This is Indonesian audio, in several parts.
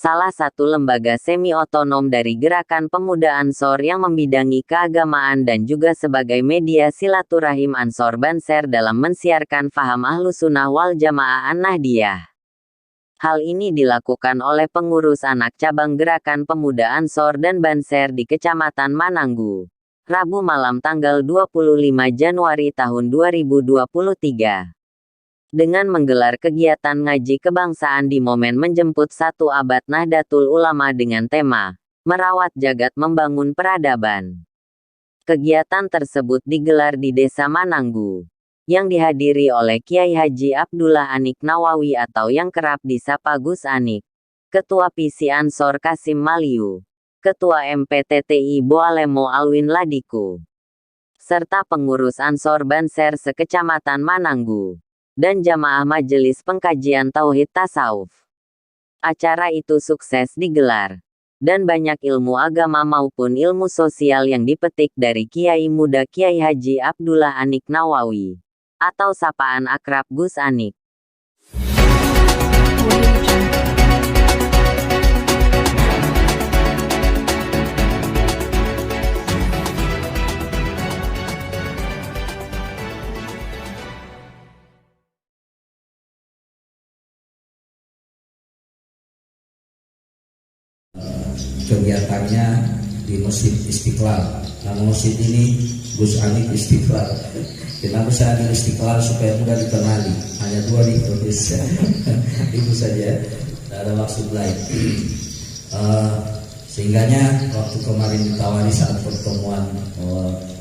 salah satu lembaga semi-otonom dari Gerakan Pemuda Ansor yang membidangi keagamaan dan juga sebagai media silaturahim Ansor Banser dalam mensiarkan faham Ahlussunnah wal Jamaah An-Nahdiyah. Hal ini dilakukan oleh pengurus anak cabang Gerakan Pemuda Ansor dan Banser di Kecamatan Mananggu, Rabu malam tanggal 25 Januari tahun 2023. Dengan menggelar kegiatan ngaji kebangsaan di momen menjemput 1 abad Nahdlatul Ulama dengan tema, Merawat Jagat Membangun Peradaban. Kegiatan tersebut digelar di Desa Mananggu, yang dihadiri oleh Kiai Haji Abdullah Anik Nawawi atau yang kerap disapa Gus Anik, Ketua PC Ansor Kasim Maliu, Ketua MPTTI Boalemo Alwin Ladiku, serta pengurus Ansor Banser sekecamatan Mananggu, dan jamaah Majelis Pengkajian Tauhid Tasawuf. Acara itu sukses digelar, dan banyak ilmu agama maupun ilmu sosial yang dipetik dari Kiai Muda Kiai Haji Abdullah Anik Nawawi, atau sapaan akrab Gus Anik. Kegiatannya di Masjid Istiqlal. Nama masjid ini Gus Anik Istiqlal. Kenapa saya ambil Istiqlal? Supaya mudah dikenali. Hanya 2 ditulis. Itu saja, tidak ada maksud lain. Sehingganya waktu kemarin ditawari saat pertemuan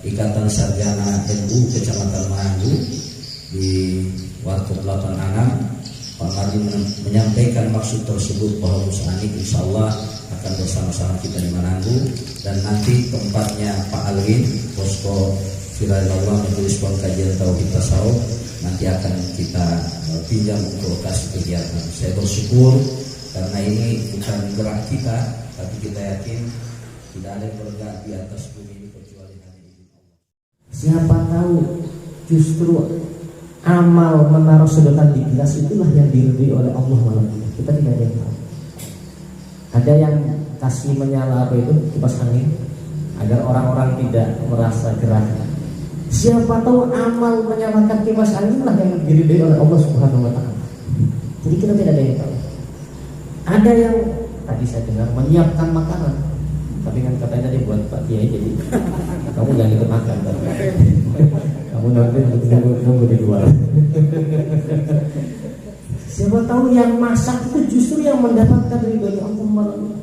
Ikatan Sarjana NU Kecamatan Mananggu di Warkop 86, Pak Mardi menyampaikan maksud tersebut bahwa Gus Anik insya Allah akan bersama-sama kita di Mananggu, dan nanti tempatnya Pak Alwin, posko Firailallah Majelis Pengkajian Tauhid Tasawuf, nanti akan kita pinjam untuk lokasi kegiatan. Saya bersyukur karena ini bukan gerak kita, tapi kita yakin tidak ada yang bergerak di atas bumi ini kecuali hanya izin Allah. Siapa tahu justru amal menaruh sedotan di gelas itulah yang diridhoi oleh Allah malam ini. Kita tidak ada yang tahu. Ada yang kasih menyala apa itu kipas angin agar orang-orang tidak merasa gerah. Siapa tahu amal menyalakan kipas angin lah yang diridhoi oleh Allah Subhanahu wa taala. Jadi kita tidak ada yang tahu. Ada yang tadi saya dengar menyiapkan makanan, tapi kan katanya tadi buat Pak Kiai, jadi kamu jangan ikut makan. Kamu nanti nunggu di luar. Siapa tahu yang masak itu justru yang mendapatkan ridhonya Allah malam.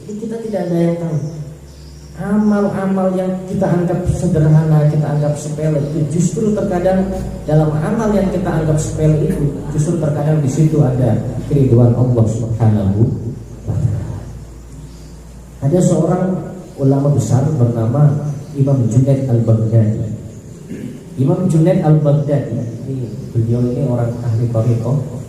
Jadi kita tidak ada yang tahu. Amal-amal yang kita anggap sederhana, kita anggap sepele itu justru terkadang dalam amal yang kita anggap sepele itu justru terkadang di situ ada keridhaan Allah Subhanahu wa taala. Ada seorang ulama besar bernama Imam Junaid Al-Baghdadi. Imam Junaid Al-Baghdadi beliau ini orang ahli thariqah.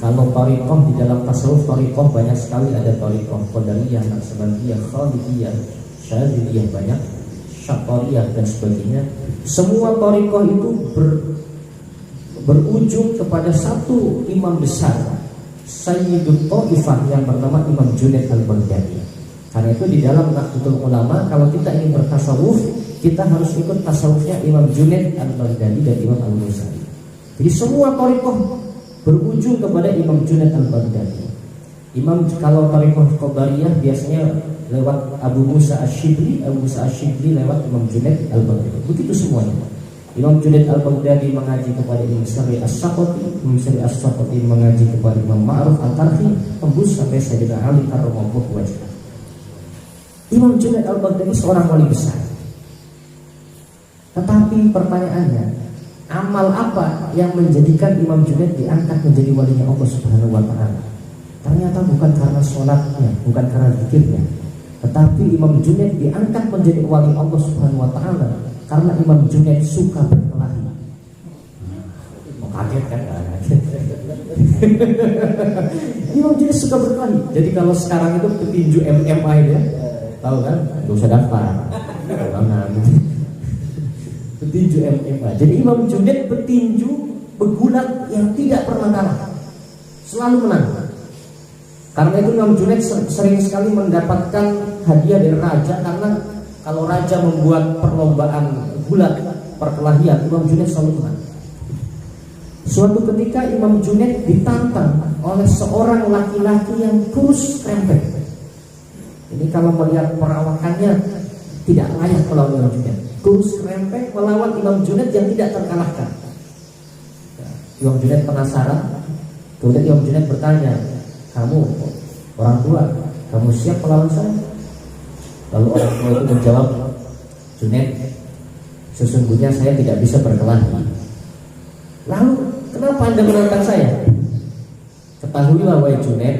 Kalau thariqah di dalam tasawuf, thariqah banyak sekali, ada thariqah Qadariyah, Naqsabandiyah, Khalidiyah, Syadziliyah, banyak, Syatariyah dan sebagainya. Semua thariqah itu berujung kepada satu imam besar, Sayyidut Taifah, yang bernama Imam Junaid Al-Baghdadi. Karena itu di dalam Nahdlatul Ulama, kalau kita ingin bertasawuf, kita harus ikut tasawufnya Imam Junaid Al-Baghdadi dan Imam Al-Ghazali. Jadi semua thariqah berujung kepada Imam Junaid Al-Baghdadi. Imam kalau thariqah Qadariyah biasanya lewat Abu Musa Asy-Syibli, Abu Musa Asy-Syibli lewat Imam Junaid Al-Baghdadi. Begitu semuanya. Imam Junaid Al-Baghdadi mengaji kepada Imam Syari As-Saqati, Imam Syari As-Saqati mengaji kepada Imam Ma'ruf Al-Karhi, tembus sampai Sayyidina Ali karramallahu wajhah. Imam Junaid Al-Baghdadi seorang wali besar. Tetapi pertanyaannya, amal apa yang menjadikan Imam Junaid diangkat menjadi walinya Allah Subhanahu wa taala? Ternyata bukan karena sholatnya, bukan karena zikirnya, tetapi Imam Junaid diangkat menjadi wali Allah Subhanahu wa taala karena Imam Junaid suka berkelahi. Mau kaget kan? Imam Junaid suka berkelahi. Jadi kalau sekarang itu petinju MMA ya, tahu kan? Gak usah daftar. Petinju MMA. Jadi Imam Junaid petinju pegulat yang tidak pernah kalah, selalu menang. Karena itu Imam Junaid sering sekali mendapatkan hadiah dari raja, karena kalau raja membuat perlombaan gulat perkelahian, Imam Junaid selalu menang. Suatu ketika Imam Junaid ditantang oleh seorang laki-laki yang kurus krempek. Ini kalau melihat perawakannya tidak layak melawan Imam Junaid. Kurus krempek melawan Imam Junaid yang tidak terkalahkan. Imam Junaid penasaran. Kemudian Imam Junaid bertanya, "Kamu orang tua, kamu siap melawan saya?" Lalu orang tua itu menjawab, "Junaid, sesungguhnya saya tidak bisa berkelahi." "Lalu kenapa Anda menantang saya?" "Ketahuilah wahai Junaid,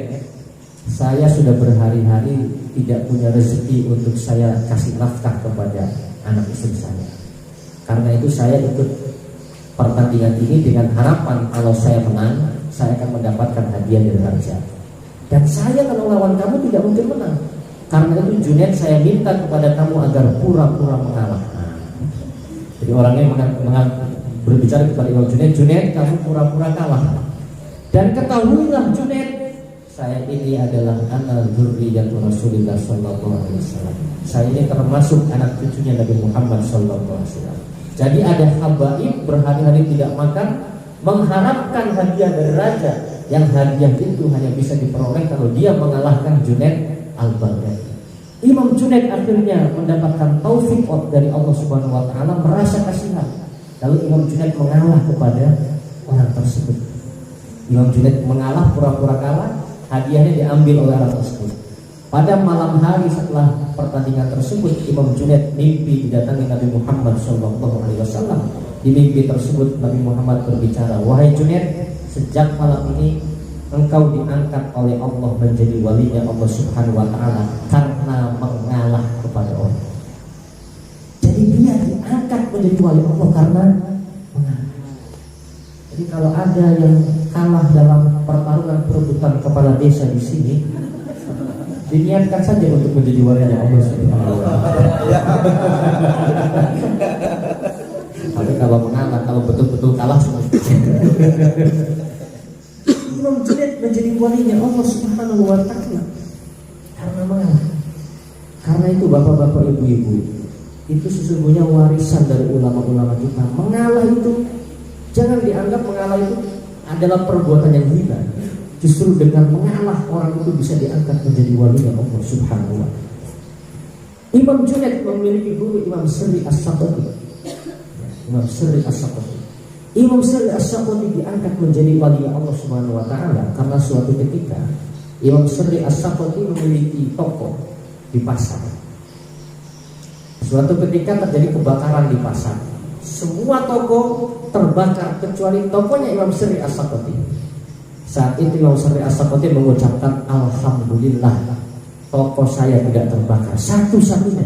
saya sudah berhari-hari tidak punya rezeki untuk saya kasih nafkah kepada anak istri saya. Karena itu saya ikut pertandingan ini dengan harapan kalau saya menang, saya akan mendapatkan hadiah dari raja. Dan saya kalau lawan kamu tidak mungkin menang. Karena itu Junaid, saya minta kepada kamu agar pura-pura mengalah." Jadi orangnya berbicara kepada Imam Junaid, "Junaid, kamu pura-pura kalah. Dan ketahuilah Junaid, saya ini adalah anak dzurriyyatu Rasulillah sallallahu alaihi wasallam. Saya ini termasuk anak cucunya Nabi Muhammad sallallahu alaihi wasallam. Jadi ada habaib berhari-hari tidak makan, mengharapkan hadiah dari raja, yang hadiah itu hanya bisa diperoleh kalau dia mengalahkan Junaid al-Baghdadi." Imam Junaid akhirnya mendapatkan taufik dari Allah Subhanahu wa taala, merasa kasihan. Lalu Imam Junaid mengalah kepada orang tersebut. Imam Junaid mengalah, pura-pura kalah, hadiahnya diambil oleh orang tersebut. Pada malam hari setelah pertandingan tersebut, Imam Junaid mimpi didatangi Nabi Muhammad SAW. Di mimpi tersebut Nabi Muhammad berbicara, "Wahai Junaid, sejak malam ini engkau diangkat oleh Allah menjadi walinya Allah Subhanahu wa taala karena mengalah kepada orang." Jadi dia diangkat menjadi wali Allah karena mengalah. Jadi kalau ada yang kalah dalam pertarungan perebutan kepala desa di sini, diniatkan saja untuk menjadi walinya Allah Subhanahu wa taala. Tapi kalau mengalah, kalau betul-betul kalah semua. Imam Junaid menjadi walinya Allah Subhanahu wa taala karena mengalah. Karena itu bapak-bapak, ibu-ibu, itu sesungguhnya warisan dari ulama-ulama kita. Mengalah itu jangan dianggap mengalah itu adalah perbuatan yang hina. Justru dengan mengalah orang itu bisa diangkat menjadi walinya Allah Subhanahu wa taala. Imam Junaid memiliki guru Imam Sirri As-Saqati. Imam Sirri As-Saqati. Imam Sirri As-Saqati diangkat menjadi wali Allah Subhanahu wa taala karena suatu ketika Imam Sirri As-Saqati memiliki toko di pasar. Suatu ketika terjadi kebakaran di pasar. Semua toko terbakar kecuali tokonya Imam Sirri As-Saqati. Saat itu Imam Sirri As-Saqati mengucapkan, "Alhamdulillah, toko saya tidak terbakar satu-satunya."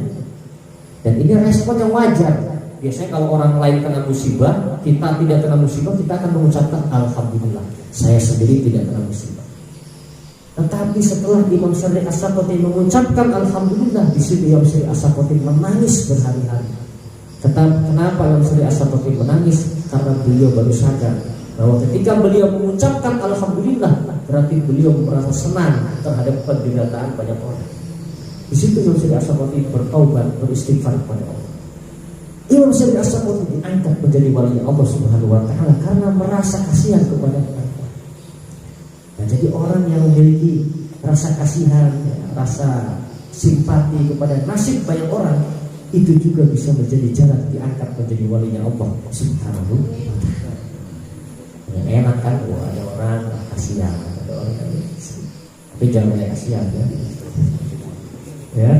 Dan ini respon yang wajar. Biasanya kalau orang lain kena musibah, kita tidak kena musibah, kita akan mengucapkan alhamdulillah, saya sendiri tidak kena musibah. Tetapi setelah Imam Sirri As-Saqati mengucapkan alhamdulillah, di situ Imam Sirri As-Saqati menangis berhari-hari. Kenapa Imam Sirri As-Saqati menangis? Karena beliau baru sadar bahwa ketika beliau mengucapkan alhamdulillah, berarti beliau merasa senang terhadap penderitaan banyak orang. Di situ Imam Sirri As-Saqati bertaubat, beristighfar kepada Allah. Imam Sirri As-Saqati diangkat menjadi wali Allah Subhanahu wa taala karena merasa kasihan kepada mereka. Nah, jadi orang yang memiliki rasa kasihan, rasa simpati kepada nasib banyak orang, itu juga bisa menjadi jalan diangkat menjadi walinya Allah Subhanahu wa taala. Yang enak kan, ada orang kasihan, ada orang tapi jangan banyak kasihan ya.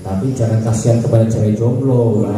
Tapi jangan kasihan kepada cewek jomblo.